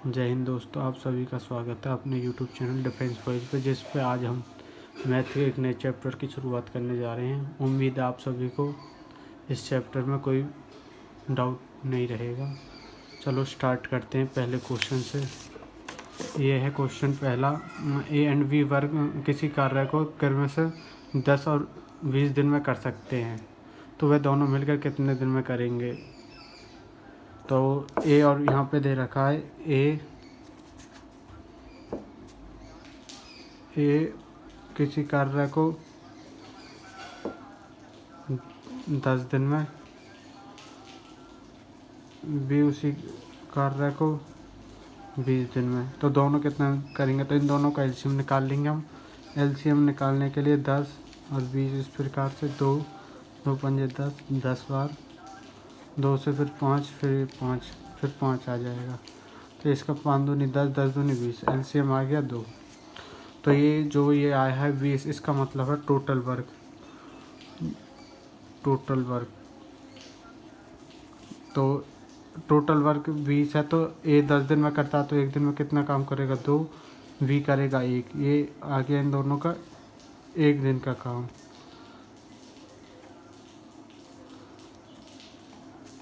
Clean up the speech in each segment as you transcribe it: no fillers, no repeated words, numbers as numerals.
जय हिंद दोस्तों, आप सभी का स्वागत है अपने यूट्यूब चैनल डिफेंस बॉयज़ पे, जिस पे आज हम मैथ के एक नए चैप्टर की शुरुआत करने जा रहे हैं। उम्मीद है आप सभी को इस चैप्टर में कोई डाउट नहीं रहेगा। चलो स्टार्ट करते हैं पहले क्वेश्चन से। ये है क्वेश्चन पहला। ए एंड बी वर्ग किसी कार्य को क्रम से 10 और 20 दिन में कर सकते हैं, तो वह दोनों मिलकर कितने दिन में करेंगे। तो ए और यहाँ पे दे रखा है ए किसी कार्य को 10 दिन में, बी उसी कार्य को 20 दिन में, तो दोनों कितना करेंगे। तो इन दोनों का एलसीएम निकाल लेंगे हम। एलसीएम निकालने के लिए 10 और 20 इस प्रकार से 2 2 पंजे 10, 10 बार 2 से फिर 5, फिर 5, फिर 5 आ जाएगा। तो इसका 5 दूनी 10, 10 दूनी 20, एलसीएम आ गया 2। तो ये आया है 20, इसका मतलब है टोटल वर्क। तो टोटल वर्क 20 है, तो ए 10 दिन में करता है तो एक दिन में कितना काम करेगा 2, बी करेगा 1। ये आ गया इन दोनों का एक दिन का काम,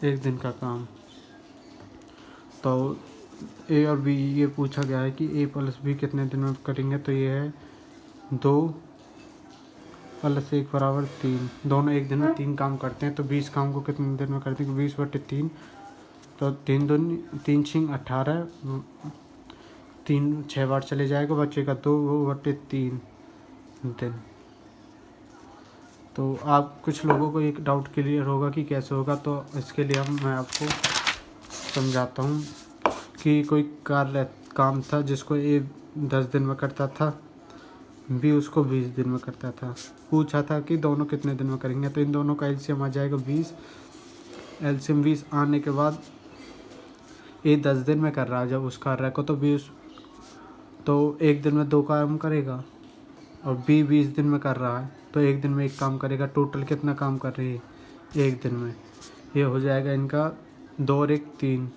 एक दिन का काम। तो ए और बी ये पूछा गया है कि ए प्लस बी कितने दिन में करेंगे। तो ये है 2 + 1 = 3। दोनों एक दिन में 3 काम करते हैं, तो 20 काम को कितने दिन में करते हैं। 20/3, तो 3 दूनी 3 छिंग 18, 3 6 बार चले जाएगा, बचेगा 2/3 दिन। तो आप कुछ लोगों को एक डाउट क्लियर होगा कि कैसे होगा, तो इसके लिए मैं आपको समझाता हूँ कि कोई काम था जिसको ए 10 दिन में करता था, बी उसको 20 दिन में करता था। पूछा था कि दोनों कितने दिन में करेंगे। तो इन दोनों का एलसीएम आ जाएगा 20। एलसीएम 20 आने के बाद ए 10 दिन में कर रहा है जब उस कार्य को, तो 20, तो एक दिन में 2 काम करेगा। और बी 20 दिन में कर रहा है तो एक दिन में 1 काम करेगा। टोटल कितना काम कर रही है एक दिन में। ये हो जाएगा इनका 2 और 1 3,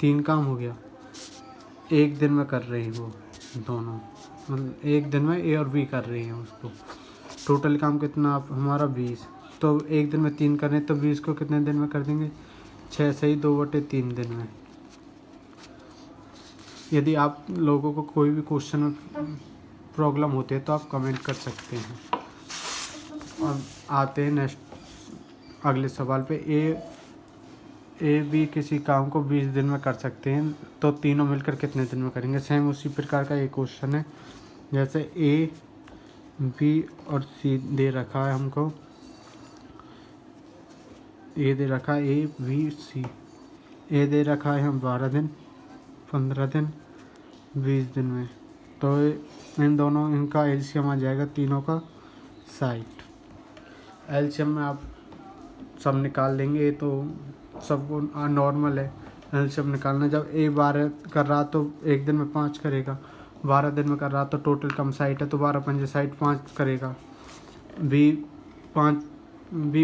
3 काम हो गया। एक दिन में कर रही है वो दोनों, मतलब एक दिन में ए और बी कर रही हैं उसको। टोटल काम कितना हमारा 20, तो एक दिन में 3 करें तो 20 को कितने दिन में कर देंगे 6 से ही 2/3 दिन में। यदि आप लोगों को कोई भी क्वेश्चन में प्रॉब्लम होती है तो आप कमेंट कर सकते हैं। अब आते हैं नेक्स्ट अगले सवाल पे। ए बी किसी काम को 20 दिन में कर सकते हैं, तो तीनों मिलकर कितने दिन में करेंगे। सेम उसी प्रकार का एक क्वेश्चन है। जैसे ए बी और सी दे रखा है हमको, ए दे रखा है ए बी सी। ए दे रखा है हम 12 दिन, 15 दिन, 20 दिन में। तो इन दोनों इनका एलसीएम आ जाएगा तीनों का 60। एलसीएम में आप सब निकाल लेंगे, तो सबको नॉर्मल है एलसीएम निकालना। जब ए 12 कर रहा तो एक दिन में 5 करेगा, 12 दिन में कर रहा तो टोटल कम 60 है, तो 12 पंजे 60, 5 करेगा। बी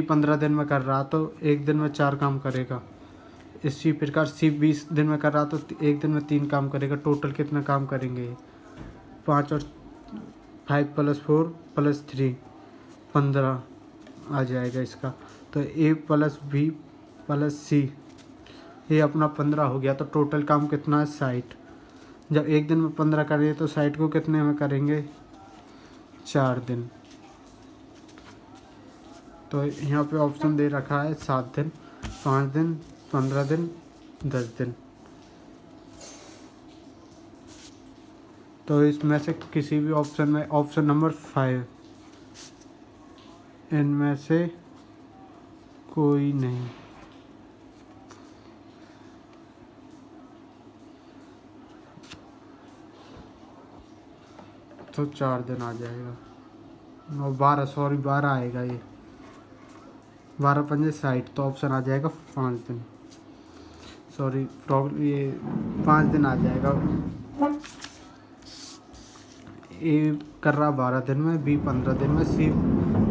15 दिन में कर रहा तो एक दिन में 4 काम करेगा। इसी प्रकार सी 20 दिन में कर रहा तो एक दिन में 3 काम करेगा। टोटल कितना काम करेंगे 5 और 5 + 4 + 3 15 आ जाएगा इसका। तो ए + बी + सी ये अपना 15 हो गया। तो टोटल काम कितना है 60। जब एक दिन में 15 करेंगे तो 60 को कितने में करेंगे 4 दिन। तो यहाँ पे ऑप्शन दे रखा है 7 दिन, 5 दिन, 15 दिन, 10 दिन। तो इसमें से किसी भी ऑप्शन में, ऑप्शन नंबर 5, इनमें से कोई नहीं। तो 4 दिन आ जाएगा, और 12 आएगा। ये 12 पंजे 60, तो ऑप्शन आ जाएगा 5 दिन। सॉरी ये 5 दिन आ जाएगा। ए कर रहा 12 दिन में, बी 15 दिन में, सी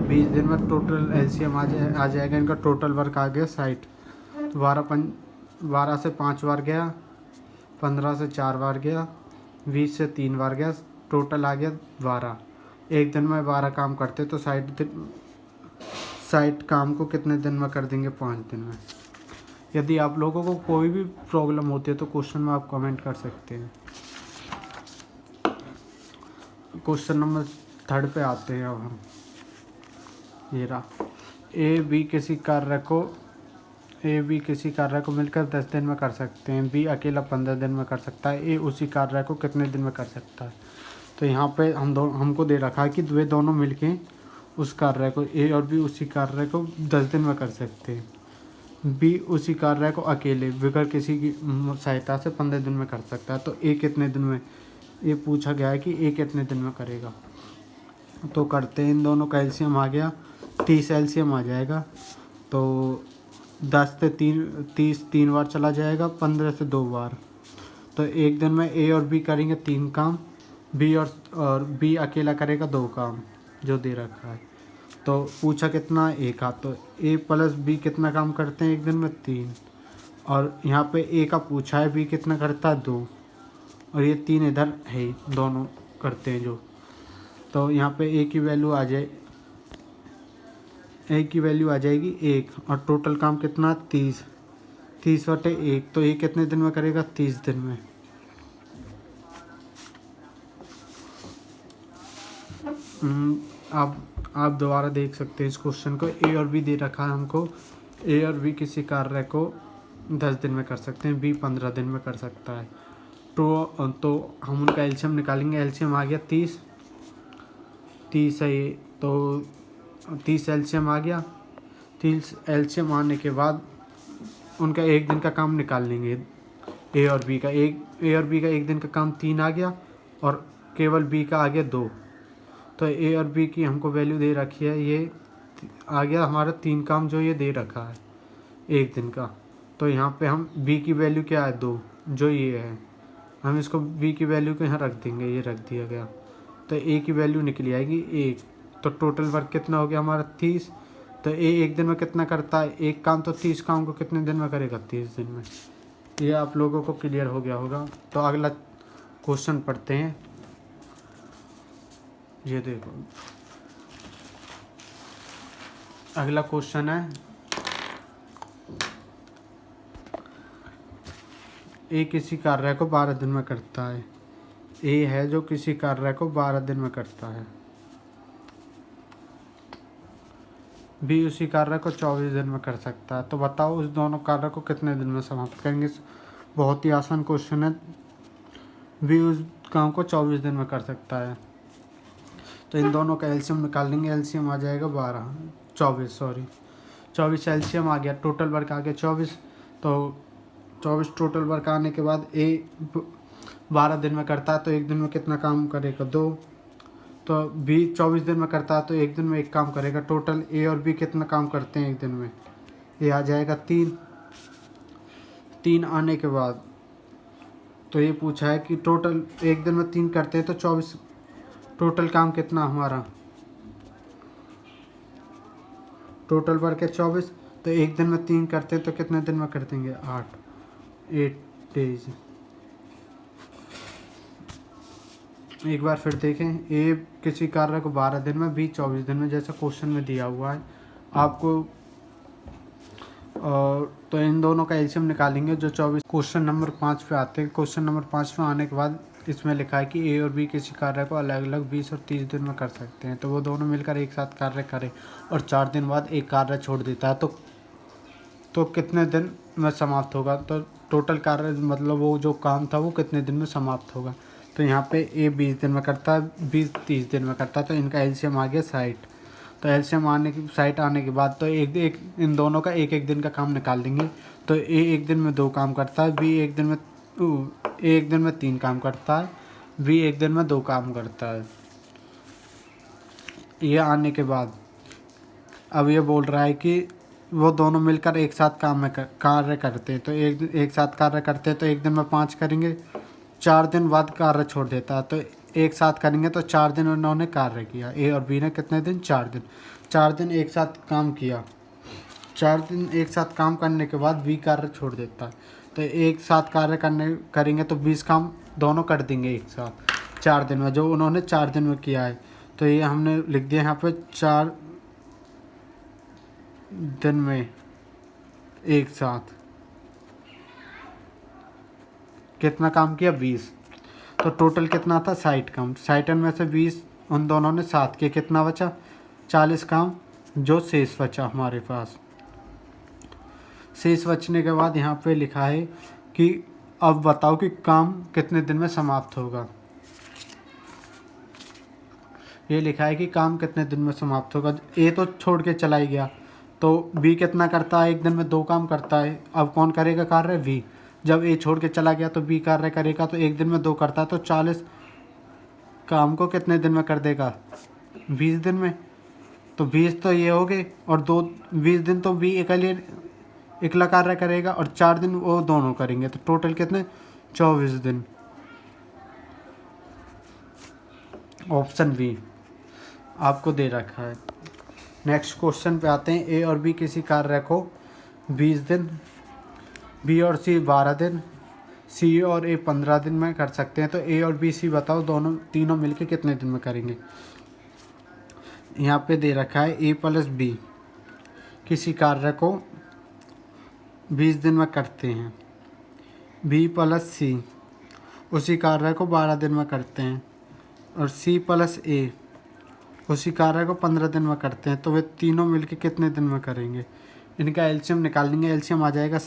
20 दिन में। टोटल एलसीएम आ जाएगा इनका। टोटल वर्क आ गया 60। तो 12 से 5 बार गया, 15 से 4 बार गया, 20 से 3 बार गया, टोटल आ गया 12। एक दिन में 12 काम करते तो 60 काम को कितने दिन में कर देंगे? 5 दिन में। यदि आप लोगों को कोई भी प्रॉब्लम होती है तो क्वेश्चन में आप कमेंट कर सकते हैं। क्वेश्चन नंबर 3 पे आते हैं अब हम। ये रहा, ए बी किसी कार्य को मिलकर 10 दिन में कर सकते हैं, बी अकेला 15 दिन में कर सकता है, ए उसी कार्य को कितने दिन में कर सकता है? तो यहाँ पे हमको दे रखा है कि वे दोनों मिलके उस कार्य को, ए और बी उसी कार्य को 10 दिन में कर सकते हैं, बी उसी कार्य को अकेले बगैर किसी की सहायता से 15 दिन में कर सकता है। तो ए कितने दिन में, ये पूछा गया है कि ए कितने दिन में करेगा। तो करते हैं, इन दोनों का एलसीएम आ गया, 30 एलसीएम आ जाएगा। तो 10 से 30 3 बार चला जाएगा, 15 से 2 बार। तो एक दिन में ए और बी करेंगे 3 काम, बी और बी अकेला करेगा 2 काम जो दे रखा है। तो पूछा कितना? 1 हाथ। तो ए प्लस बी कितना काम करते हैं एक दिन में? 3। और यहाँ पे ए का पूछा है, बी कितना करता है? 2। और ये 3 इधर है, दोनों करते हैं जो। तो यहाँ पे ए की वैल्यू आ जाएगी 1। और टोटल काम कितना? 30/1। तो ये कितने दिन में करेगा? 30 दिन में। आप दोबारा देख सकते हैं इस क्वेश्चन को। ए और बी दे रखा है हमको, ए और बी किसी कार्य को 10 दिन में कर सकते हैं, बी 15 दिन में कर सकता है। तो हम उनका एलसीएम निकालेंगे। एलसीएम आ गया 30 है ये, तो 30 एलसीएम आ गया। 30 एलसीएम आने के बाद उनका एक दिन का काम निकाल लेंगे, ए और बी का एक दिन का काम 3 आ गया और केवल बी का आ गया 2। तो ए और बी की हमको वैल्यू दे रखी है, ये आ गया हमारा 3 काम जो ये दे रखा है एक दिन का। तो यहाँ पे हम बी की वैल्यू क्या है? 2 जो ये है, हम इसको बी की वैल्यू को यहाँ रख देंगे, ये रख दिया गया। तो ए की वैल्यू निकली आएगी 1। तो टोटल वर्क कितना हो गया हमारा? 30। तो ए एक दिन में कितना करता है? एक काम। तो 30 काम को कितने दिन में करेगा? 30 दिन में। ये आप लोगों को क्लियर हो गया होगा। तो अगला क्वेश्चन पढ़ते हैं। ये देखो, अगला क्वेश्चन है, ए किसी कार्य को 12 दिन में करता है। ए है जो किसी कार्य को 12 दिन में करता है, बी उसी कार्य को 24 दिन में कर सकता है। तो बताओ उस दोनों कार्य को कितने दिन में समाप्त करेंगे? बहुत ही आसान क्वेश्चन है। बी उस काम को 24 दिन में कर सकता है। तो इन दोनों का एलसीएम निकाल लेंगे। एलसीएम आ जाएगा 24 एलसीएम आ गया, टोटल वर्क आ गया 24। तो 24 टोटल वर्क आने के बाद ए 12 दिन में करता है, तो एक दिन में कितना काम करेगा? 2। तो बी 24 दिन में करता है, तो एक दिन में 1 काम करेगा। टोटल ए और बी कितना काम करते हैं एक दिन में? ये आ जाएगा 3 आने के बाद तो ये पूछा है कि टोटल एक दिन में 3 करते हैं, तो 24 टोटल काम कितना हमारा? टोटल वर्क है 24। तो एक दिन में 3 करते हैं तो कितने दिन में कर देंगे? 8 डेज। एक बार फिर देखें, ए किसी कार्य को 12 दिन में, बी 24 दिन में, जैसा क्वेश्चन में दिया हुआ है आपको। और तो इन दोनों का एलसीएम निकालेंगे जो 24। क्वेश्चन नंबर 5 पे आते हैं। क्वेश्चन नंबर 5 पे आने के बाद इसमें लिखा है कि ए और बी किसी कार्य को अलग अलग 20 और 30 दिन में कर सकते हैं। तो वो दोनों मिलकर एक साथ कार्य करें और 4 दिन बाद एक कार्य छोड़ देता है, तो कितने दिन में समाप्त होगा? तो टोटल कार्य मतलब वो जो काम था वो कितने दिन में समाप्त होगा? तो यहाँ पे ए 20 दिन में करता है, बी 30 दिन में करता है। तो इनका एलसीएम आ गया 60। तो एलसीएम आने की 60 आने के बाद तो एक इन दोनों का एक दिन का काम निकाल देंगे। तो ए एक दिन में 2 काम करता है, बी एक दिन में 3 काम करता है, बी एक दिन में 2 काम करता है। ये आने के बाद अब ये बोल रहा है कि वो दोनों मिलकर एक साथ कार्य करते हैं। तो एक साथ कार्य करते हैं, तो एक दिन में 5 करेंगे, 4 दिन बाद कार्य छोड़ देता है। तो एक साथ करेंगे तो 4 दिन उन्होंने कार्य किया। ए और बी ने कितने दिन? 4 दिन। 4 दिन एक साथ काम किया। 4 दिन एक साथ काम करने के बाद बी कार्य छोड़ देता है। तो एक साथ कार्य करेंगे तो 20 काम दोनों कर देंगे एक साथ 4 दिन में, जो उन्होंने 4 दिन में किया है। तो ये हमने लिख दिया यहाँ पे 4 दिन में एक साथ कितना काम किया 20। तो टोटल कितना था 60 काम। 60 में से 20 उन दोनों ने साथ किए, कितना बचा 40 काम जो शेष बचा हमारे पास। शेष बचने के बाद यहाँ पे लिखा है कि अब बताओ कि काम कितने दिन में समाप्त होगा। ये लिखा है कि काम कितने दिन में समाप्त होगा। ए तो छोड़ के चला ही गया, तो बी कितना करता है, एक दिन में 2 काम करता है। अब कौन करेगा कार्य, बी। जब ए छोड़ के चला गया तो बी कार्य करेगा, तो एक दिन में 2 करता है, तो 40 काम को कितने दिन में कर देगा 20 दिन में। तो 20 तो ये हो गए और 20 दिन तो बी एकला कार्य करेगा और 4 दिन वो दोनों करेंगे, तो टोटल कितने 24 दिन। ऑप्शन बी आपको दे रखा है। नेक्स्ट क्वेश्चन पे आते हैं। ए और बी किसी कार्य को 20 दिन, बी और सी 12 दिन, सी और ए 15 दिन में कर सकते हैं। तो ए और बी सी बताओ तीनों मिलके कितने दिन में करेंगे। यहाँ पे दे रखा है ए प्लस बी किसी कार्य को 20 दिन में करते हैं, बी प्लस सी उसी कार्य को 12 दिन में करते हैं, और सी प्लस ए उसी कार्य को 15 दिन में करते हैं। तो वे तीनों मिलके कितने दिन में करेंगे। इनका एलसीएम निकाल लेंगे। एलसीएम आ जाएगा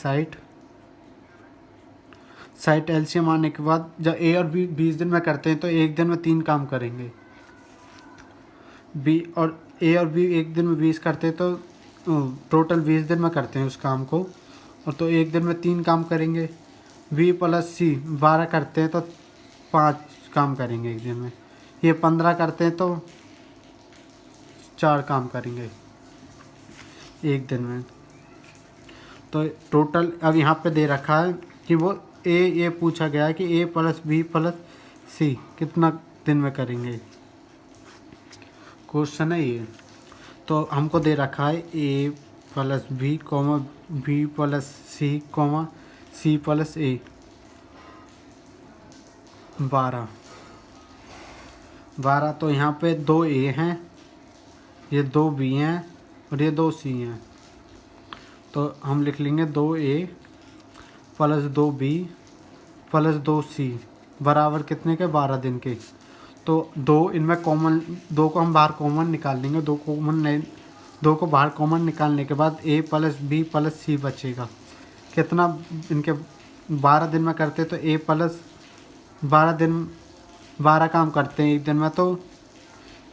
60 एलसीएम आने के बाद जब ए और बी 20 दिन में करते हैं तो एक दिन में 3 काम करेंगे। बी और ए और बी एक दिन में 20 करते हैं तो टोटल 20 दिन में करते हैं उस काम को, और तो एक दिन में 3 काम करेंगे। बी प्लस सी 12 करते हैं तो 5 काम करेंगे एक दिन में। ये 15 करते हैं तो 4 काम करेंगे एक दिन में। तो टोटल अब यहाँ पे दे रखा है कि वो ये पूछा गया है कि ए प्लस बी प्लस सी कितना दिन में करेंगे, क्वेश्चन है ये। तो हमको दे रखा है A plus B comma B plus C comma C plus A 12। तो यहाँ पे 2 ए हैं, ये 2 बी हैं और ये 2 सी हैं। तो हम लिख लेंगे 2 ए प्लस 2 बी प्लस 2 सी बराबर कितने के 12 दिन के। तो 2 इनमें कॉमन, 2 को हम बाहर कॉमन निकाल लेंगे। 2 को बाहर कॉमन निकालने के बाद ए प्लस बी प्लस सी बचेगा। कितना इनके 12 दिन में करते तो ए प्लस 12 काम करते हैं एक दिन में, तो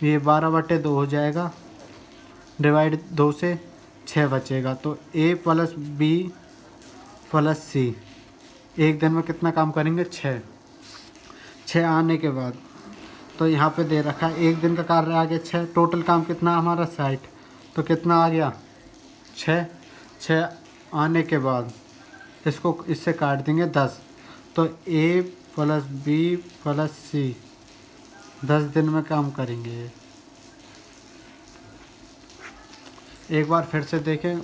ये 12/2 हो जाएगा, डिवाइड 2 से 6 बचेगा। तो ए प्लस बी प्लस सी एक दिन में कितना काम करेंगे 6 आने के बाद तो यहाँ पे दे रखा है एक दिन का कार्य आ गया 6। टोटल काम कितना हमारा 60, तो कितना आ गया 6 आने के बाद इसको इससे काट देंगे 10। तो ए प्लस बी प्लस सी 10 दिन में काम करेंगे। एक बार फिर से देखें,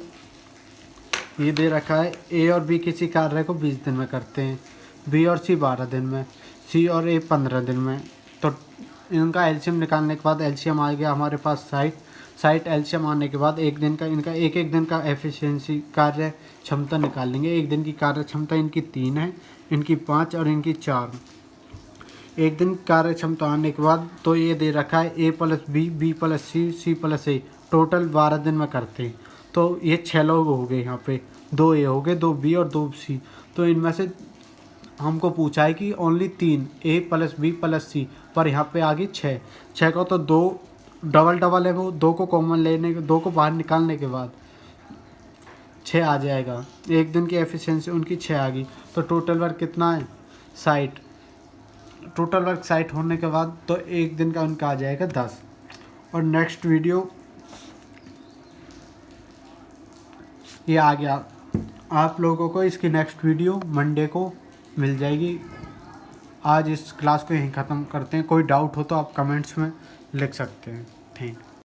ये दे रखा है ए और बी किसी कार्य को 20 दिन में करते हैं, बी और सी 12 दिन में, सी और ए 15 दिन में। तो इनका एलसीएम निकालने के बाद एलसीएम आ गया हमारे पास 60 एलसीएम आने के बाद एक दिन का इनका एक दिन का एफिशिएंसी कार्य क्षमता निकाल लेंगे। एक दिन की कार्य क्षमता इनकी 3 है, इनकी 5 और इनकी 4। एक दिन कार्य क्षमता आने के बाद तो ये दे रखा है A plus B B plus C C plus A total 12 दिन में करते हैं। तो ये 6 लोग हो गए यहाँ पे, 2 ए हो गए, 2 बी और 2 सी। तो इनमें से हमको पूछा है कि ओनली 3 ए प्लस बी प्लस सी, पर यहाँ पे आ गई 6 को तो 2 डबल है, वो 2 को कॉमन लेने 2 को बाहर निकालने के बाद 6 आ जाएगा। एक दिन की एफिशिएंसी उनकी 6 आ गई। तो टोटल वर्क कितना है 60। टोटल वर्क 60 होने के बाद तो एक दिन का उनका आ जाएगा 10। और नेक्स्ट वीडियो ये आ गया आप लोगों को, इसकी नेक्स्ट वीडियो मंडे को मिल जाएगी। आज इस क्लास को यहीं ख़त्म करते हैं। कोई डाउट हो तो आप कमेंट्स में लिख सकते हैं। Thank you.